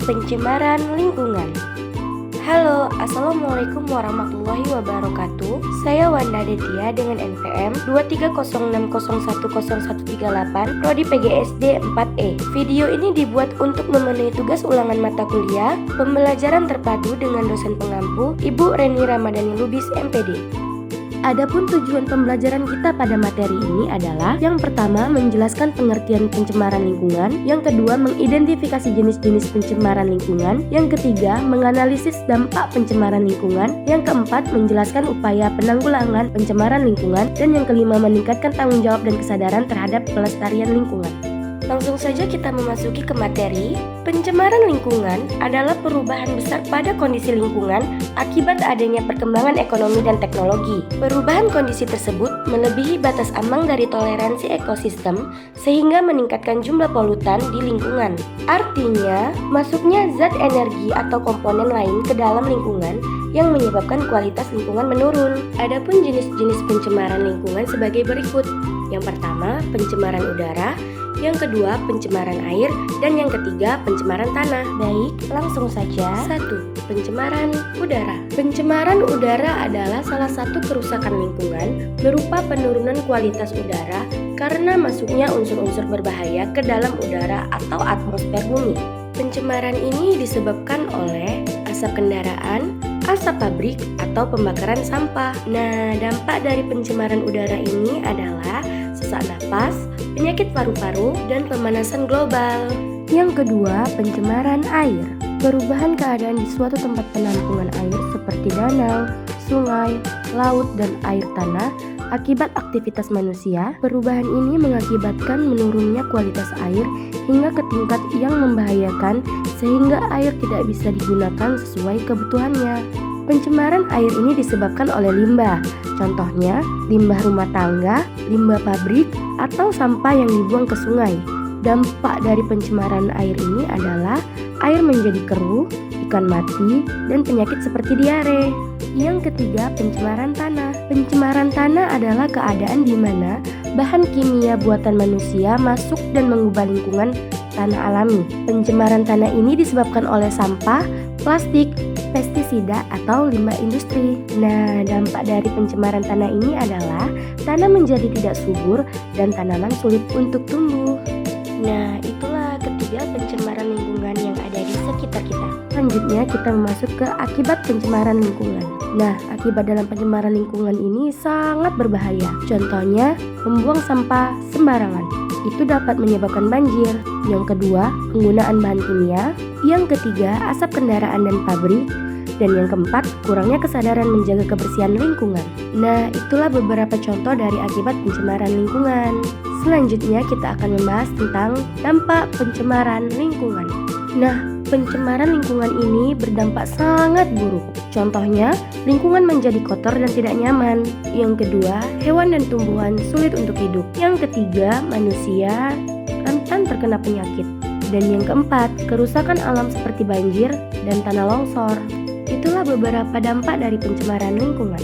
pencemaran lingkungan. Halo, Assalamualaikum warahmatullahi wabarakatuh. Saya Wanda Detia dengan NPM 23060101138 Prodi PGSD 4E. Video ini dibuat untuk memenuhi tugas ulangan mata kuliah pembelajaran terpadu dengan dosen pengampu Ibu Reni Ramadhani Lubis MPD. Adapun tujuan pembelajaran kita pada materi ini adalah yang pertama menjelaskan pengertian pencemaran lingkungan, yang kedua mengidentifikasi jenis-jenis pencemaran lingkungan, yang ketiga menganalisis dampak pencemaran lingkungan, yang keempat menjelaskan upaya penanggulangan pencemaran lingkungan, dan yang kelima meningkatkan tanggung jawab dan kesadaran terhadap pelestarian lingkungan. Langsung saja kita memasuki ke materi. Pencemaran lingkungan adalah perubahan besar pada kondisi lingkungan akibat adanya perkembangan ekonomi dan teknologi. Perubahan kondisi tersebut melebihi batas ambang dari toleransi ekosistem sehingga meningkatkan jumlah polutan di lingkungan. Artinya, masuknya zat energi atau komponen lain ke dalam lingkungan yang menyebabkan kualitas lingkungan menurun. Adapun jenis-jenis pencemaran lingkungan sebagai berikut. Yang pertama, pencemaran udara. Yang kedua, pencemaran air, dan yang ketiga, pencemaran tanah. Baik, langsung saja. 1. Pencemaran udara. Pencemaran udara adalah salah satu kerusakan lingkungan berupa penurunan kualitas udara karena masuknya unsur-unsur berbahaya ke dalam udara atau atmosfer bumi. Pencemaran ini disebabkan oleh asap kendaraan, asap pabrik, atau pembakaran sampah. Nah, dampak dari pencemaran udara ini adalah sesak napas, penyakit paru-paru, dan pemanasan global. Yang kedua, pencemaran air. Perubahan keadaan di suatu tempat penampungan air seperti danau, sungai, laut, dan air tanah akibat aktivitas manusia. Perubahan ini mengakibatkan menurunnya kualitas air hingga ke tingkat yang membahayakan sehingga air tidak bisa digunakan sesuai kebutuhannya. Pencemaran air ini disebabkan oleh limbah, contohnya limbah rumah tangga, limbah pabrik, atau sampah yang dibuang ke sungai. Dampak dari pencemaran air ini adalah air menjadi keruh, ikan mati, dan penyakit seperti diare. Yang ketiga, pencemaran tanah. Pencemaran tanah adalah keadaan di mana bahan kimia buatan manusia masuk dan mengubah lingkungan tanah alami. Pencemaran tanah ini disebabkan oleh sampah, plastik, pestisida, atau limbah industri. Nah, dampak dari pencemaran tanah ini adalah tanah menjadi tidak subur dan tanaman sulit untuk tumbuh. Nah, itulah ketiga pencemaran lingkungan yang ada di sekitar kita. Selanjutnya kita masuk ke akibat pencemaran lingkungan. Nah, akibat dalam pencemaran lingkungan ini sangat berbahaya. Contohnya, membuang sampah sembarangan. Itu dapat menyebabkan banjir. Yang kedua, penggunaan bahan kimia. Yang ketiga, asap kendaraan dan pabrik. Dan yang keempat, kurangnya kesadaran menjaga kebersihan lingkungan. Nah, itulah beberapa contoh dari akibat pencemaran lingkungan. Selanjutnya kita akan membahas tentang dampak pencemaran lingkungan. Nah, pencemaran lingkungan ini berdampak sangat buruk. Contohnya, lingkungan menjadi kotor dan tidak nyaman. Yang kedua, hewan dan tumbuhan sulit untuk hidup. Yang ketiga, manusia rentan terkena penyakit. Dan yang keempat, kerusakan alam seperti banjir dan tanah longsor. Itulah beberapa dampak dari pencemaran lingkungan.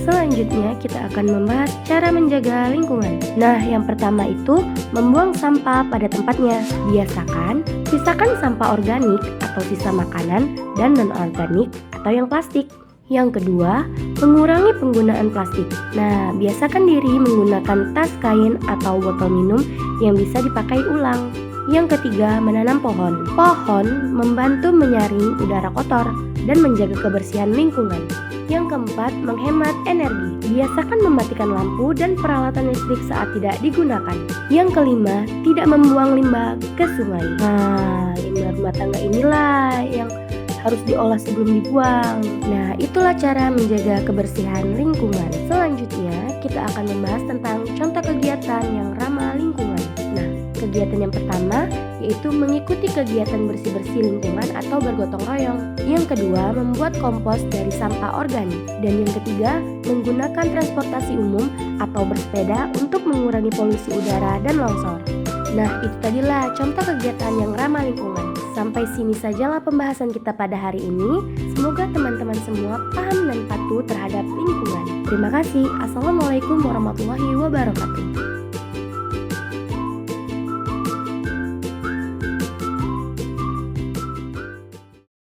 Selanjutnya kita akan membahas cara menjaga lingkungan. Nah, yang pertama itu membuang sampah pada tempatnya. Biasakan pisahkan sampah organik atau sisa makanan dan non-organik atau yang plastik. Yang kedua, mengurangi penggunaan plastik. Nah, biasakan diri menggunakan tas kain atau botol minum yang bisa dipakai ulang. Yang ketiga, menanam pohon. Pohon membantu menyaring udara kotor dan menjaga kebersihan lingkungan. Yang keempat, menghemat energi. Biasakan mematikan lampu dan peralatan listrik saat tidak digunakan. Yang kelima, tidak membuang limbah ke sungai. Nah, limbah rumah tangga inilah yang harus diolah sebelum dibuang. Nah, itulah cara menjaga kebersihan lingkungan. Selanjutnya, kita akan membahas tentang contoh kegiatan yang ramah lingkungan. Nah, kegiatan yang pertama yaitu mengikuti kegiatan bersih-bersih lingkungan atau bergotong royong. Yang kedua, membuat kompos dari sampah organik. Dan yang ketiga, menggunakan transportasi umum atau bersepeda untuk mengurangi polusi udara dan longsor. Nah, itu tadilah contoh kegiatan yang ramah lingkungan. Sampai sini sajalah pembahasan kita pada hari ini. Semoga teman-teman semua paham dan patuh terhadap lingkungan. Terima kasih. Assalamualaikum warahmatullahi wabarakatuh.